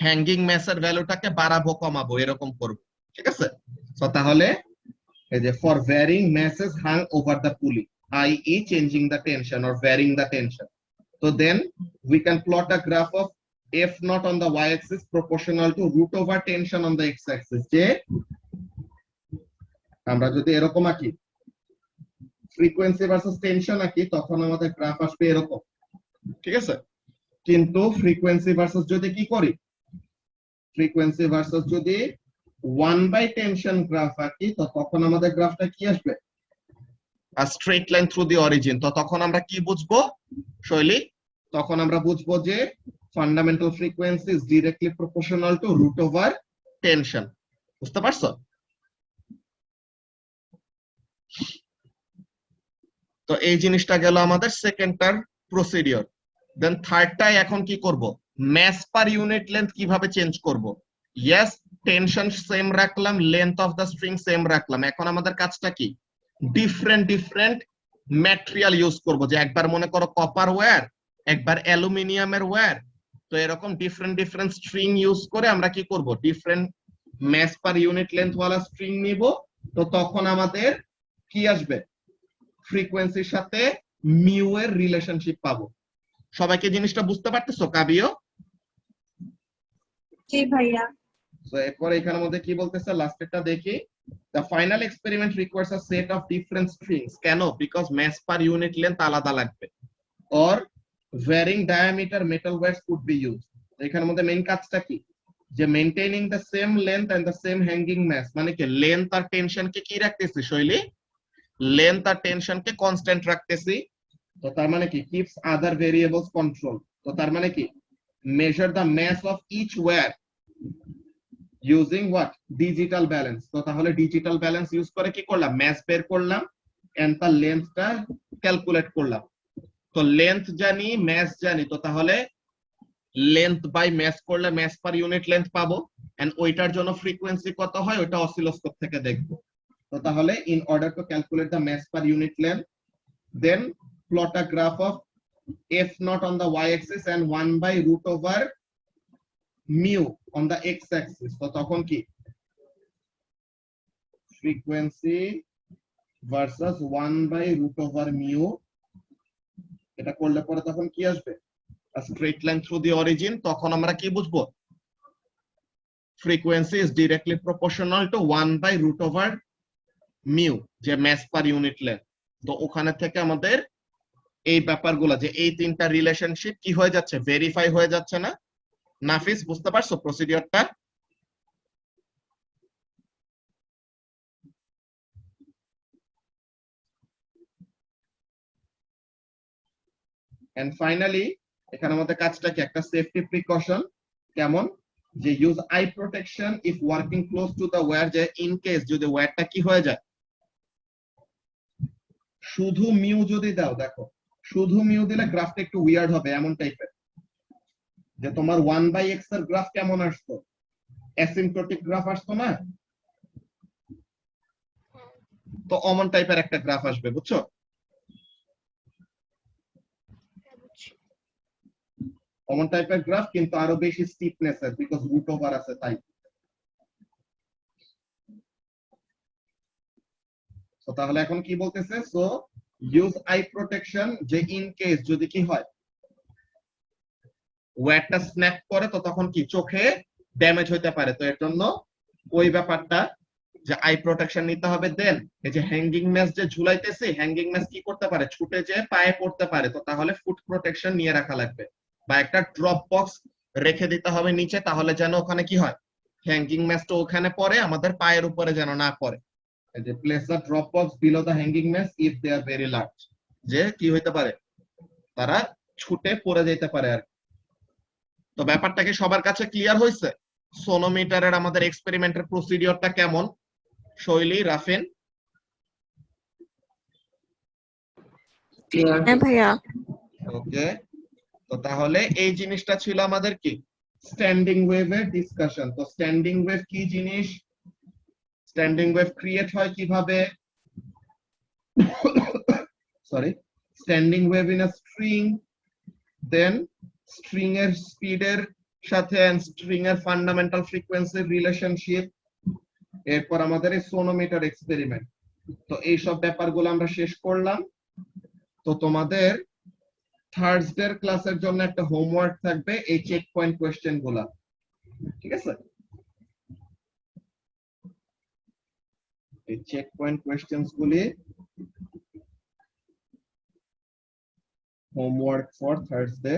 A: হ্যাঙ্গিং ম্যাসের ভ্যালুটাকে বাড়াবো কমাবো এরকম করব, ঠিক আছে। সো তাহলে এই যে for varying masses hung over the pulley, i.e. changing the tension or varying the tension. So then we can plot a graph of F naught on the y-axis proportional to root over tension on the x-axis. যে আমরা যদি এরকম আঁকি, ফ্রিকোয়েন্সি ভার্সেস টেনশন আঁকি, তখন আমাদের গ্রাফ আসবে এরকম, ঠিক আছে। কিন্তু ফ্রিকোয়েন্সি ভার্সেস যদি কি করি, ফ্রিকোয়েন্সি ভার্সেস যদি 1/tension গ্রাফ আঁকি, তো তখন আমাদের গ্রাফটা কি আসবে, a straight line through the origin. তো তখন আমরা কি বুঝবো শৈলী, তখন আমরা বুঝবো যে fundamental frequency is directly proportional to root over tension. বুঝতে পারছো? তো এই জিনিসটা গেল আমাদের সেকেন্ডটার প্রসিডিওর। দেন থার্ডটাই এখন কি করব, ম্যাস পার ইউনিট লেন্থ কিভাবে চেঞ্জ করব। ইয়েস, টেনশন সেম রাখলাম, length of the string same রাখলাম। এখন আমাদের কাজটা কি, ডিফারেন্ট ম্যাটেরিয়াল ইউজ করব। যে একবার মনে করো কপার ওয়্যার, একবার অ্যালুমিনিয়ামের ওয়্যার, তো এরকম ডিফারেন্ট স্ট্রিং ইউজ করে আমরা কি করব, different mass per unit length ওয়ালা স্ট্রিং নিব। তো তখন আমাদের কি আসবে, ফ্রিকোয়েন্সির সাথে মিউ এর রিলেশনশিপ পাবো। সবাইকে জিনিসটা বুঝতে পারতেছো কাবিও?
D: জি ভাইয়া।
A: তো এরপর এখানের মধ্যে কি বলতেছে, লাস্টেরটা দেখি। The final experiment requires a set of different strings. কেন? Because mass per unit length আলাদা লাগবে। Or varying diameter metal wires could be used. এখানের মধ্যে মেইন কাজটা কি, যে maintaining the same length and the same hanging mass, মানে কি লেন্থ আর টেনশন কে কি রাখতেছি শৈলী, লেন্থ আর টেনশন কে কনস্ট্যান্ট রাখতেছি। তো তার মানে কি keeps other variables control. তো তার মানে কি measure the mass of each wire using what, digital balance. তো তাহলে ডিজিটাল ব্যালেন্স ইউজ করে কি করলাম, ম্যাস বের করলাম এন্ড তার লেন্থটা ক্যালকুলেট করলাম। তো লেন্থ জানি, ম্যাস জানি, তো তাহলে লেন্থ বাই ম্যাস করলে ম্যাস পার ইউনিট লেন্থ পাবো, এন্ড ওইটার জন্য ফ্রিকোয়েন্সি কত হয় ওটা অসিলোস্কোপ থেকে দেখবো। তো তাহলে in order to calculate the mass per unit length, then plot a graph of f naught on the y-axis and 1/√over mu on the x-axis. তো তখন কি ফ্রিকোয়েন্সি ভার্সেস 1/√over mu, এটা করলে পরে তখন কি আসবে, a straight line through the origin. তখন আমরা কি বুঝবো, frequency is directly proportional to 1/√over mu, যে mass per unit length। তো ওখানে থেকে আমাদের এই ব্যাপারগুলো, যে এই তিনটা রিলেশনশিপ কি হয়ে যাচ্ছে, ভেরিফাই হয়ে যাচ্ছে না। নাফিস বুঝতে পারছো প্রসিডিওরটা? এন্ড ফাইনালি এখানে আমাদের কাজটা কি, একটা সেফটি প্রিকশন। কেমন, যে use eye protection if working close to the wire, যে ইন কেস যদি ওয়্যারটা কি হয়ে যায়, শুধু মিউ যদি দাও, দেখো শুধু মিউ দিলে গ্রাফটা একটু উইয়ার্ড হবে, এমন টাইপের। যে তোমার 1/x এর গ্রাফ কেমন আসতো, অ্যাসিম্পটোটিক গ্রাফ আসতো না, তো অমন টাইপের একটা গ্রাফ আসবে, বুঝছো? অমন টাইপের গ্রাফ, কিন্তু আরো বেশি স্টিফনেস এর, বিকজ রুট ওভার আছে তাই। তো তাহলে এখন কি বলতেছে, সো ইউজ আই প্রোটেকশন, যে ইন কেস যদি কি হয় ওয়্যারটা স্ন্যাপ করে, তো তখন কি চোখে ড্যামেজ হইতে পারে। তো এর জন্য ওই ব্যাপারটা যে আই প্রোটেকশন নিতে হবে। দেন এই যে হ্যাঙ্গিং ম্যাচ যে ঝুলাইতেছে, হ্যাঙ্গিং ম্যাচ কি করতে পারে, ছুটে যে পায়ে পড়তে পারে। তো তাহলে ফুট প্রোটেকশন নিয়ে রাখা লাগবে, বা একটা ড্রপ বক্স রেখে দিতে হবে নিচে, তাহলে যেন ওখানে কি হয়, হ্যাঙ্গিং ম্যাচটা ওখানে পড়ে, আমাদের পায়ের উপরে যেন না পড়ে। এই যে place the drop box below the hanging mass if they are very large, যে কি হইতে পারে, তারা ছুটে পড়ে যেতে পারে আর। তো ব্যাপারটা কি সবার কাছে ক্লিয়ার হয়েছে? সোনোমিটারের আমাদের এক্সপেরিমেন্টের প্রসিডিওরটা কেমন? শৈলী, রাফিন?
C: হ্যাঁ ভাইয়া।
A: ওকে, তো তাহলে এই জিনিসটা ছিল আমাদের কি স্ট্যান্ডিং ওয়েভের ডিসকাশন। তো স্ট্যান্ডিং ওয়েভ কি জিনিস, স্ট্যান্ডিং ওয়েভ ক্রিয়েট হয় কিভাবে, sorry, standing wave in a string, then string এর স্পিডের সাথে স্ট্রিং এর ফান্ডামেন্টাল ফ্রিকোয়েন্সির রিলেশনশিপ, এরপর আমাদের এই সোনোমিটার এক্সপেরিমেন্ট। তো এই সব ব্যাপারগুলো আমরা শেষ করলাম। তো তোমাদের থার্সডে ক্লাসের জন্য একটা হোমওয়ার্ক থাকবে এই চেক পয়েন্ট কোয়েশ্চেন গুলা, ঠিক আছে? এই চেক পয়েন্ট কোয়েশ্চেন্স গুলি হোমওয়ার্ক ফর থার্সডে।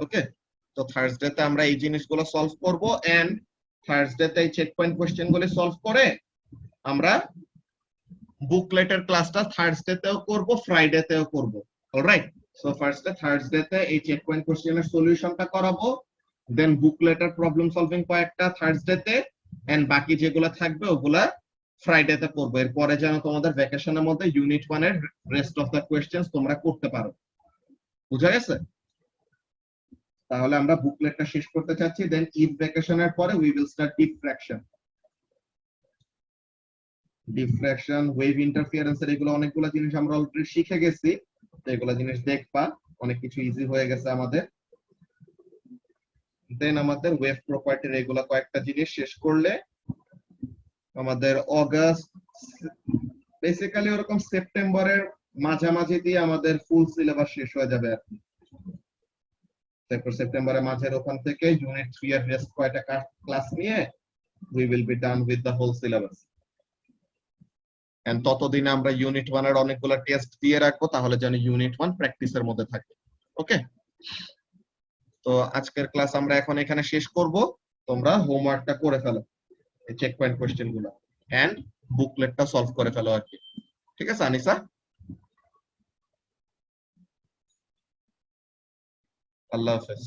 A: ওকে, তো থার্সডে তে আমরা এই জিনিসগুলো সলভ করব, এন্ড থার্সডে তে এই চেক পয়েন্ট কোয়েশ্চেন গুলি সলভ করে আমরা বুকলেটের ক্লাসটা থার্সডে তেও করব, ফ্রাইডে তেও করব। অলরাইট, সো ফার্স্টে থার্সডে তে এই চেক পয়েন্ট কোশ্চেনের সলিউশনটা করাবো, দেন বুকলেটের প্রবলেম সলভিং কয়েকটা থার্সডে তে, এন্ড বাকি যেগুলো থাকবে ওগুলা ফ্রাইডে তে করব। এরপরে যেন তোমাদের ভ্যাকেশনের মধ্যে ইউনিট 1 এর রেস্ট অফ দ্য কোশ্চেনস তোমরা করতে পারো। বুঝা গেছে? তাহলে আমরা বুকলেটটা শেষ করতে চাচ্ছি, দেন ঈদ ভ্যাকেশনের পরে we will start diffraction. Diffraction, wave interference এর এগুলো অনেকগুলো জিনিস আমরা অলরেডি শিখে গেছি, তো এগুলো জিনিস দেখবা, অনেক কিছু ইজি হয়ে গেছে আমাদের। দেন আমাদের ওয়েভ প্রপার্টির এগুলো কয়েকটা জিনিস শেষ করলে আমাদের অগাস্ট, বেসিক্যালি ওরকম সেপ্টেম্বরের মাঝামাঝি দিয়ে আমাদের ফুল সিলেবাস শেষ হয়ে যাবে আর কি। তারপর সেপ্টেম্বরের মাঝের ওখান থেকে ইউনিট 3 এর রেস্ট কয়টা ক্লাস নিয়ে we will be done with the whole syllabus. And ততদিনে আমরা ইউনিট 1 এর অনেকগুলো টেস্ট দিয়ে রাখবো, তাহলে যেন ইউনিট 1 প্র্যাকটিসের মধ্যে থাকে। ওকে, তো আজকের ক্লাস আমরা এখন এখানে শেষ করব। তোমরা হোমওয়ার্কটা করে ফেলো, এই চেক পয়েন্ট কোশ্চেন গুলো, এন্ড বুকলেটটা সলভ করে ফেলো আর কি। ঠিক আছে আনিসা? আল্লাহ হাফেজ।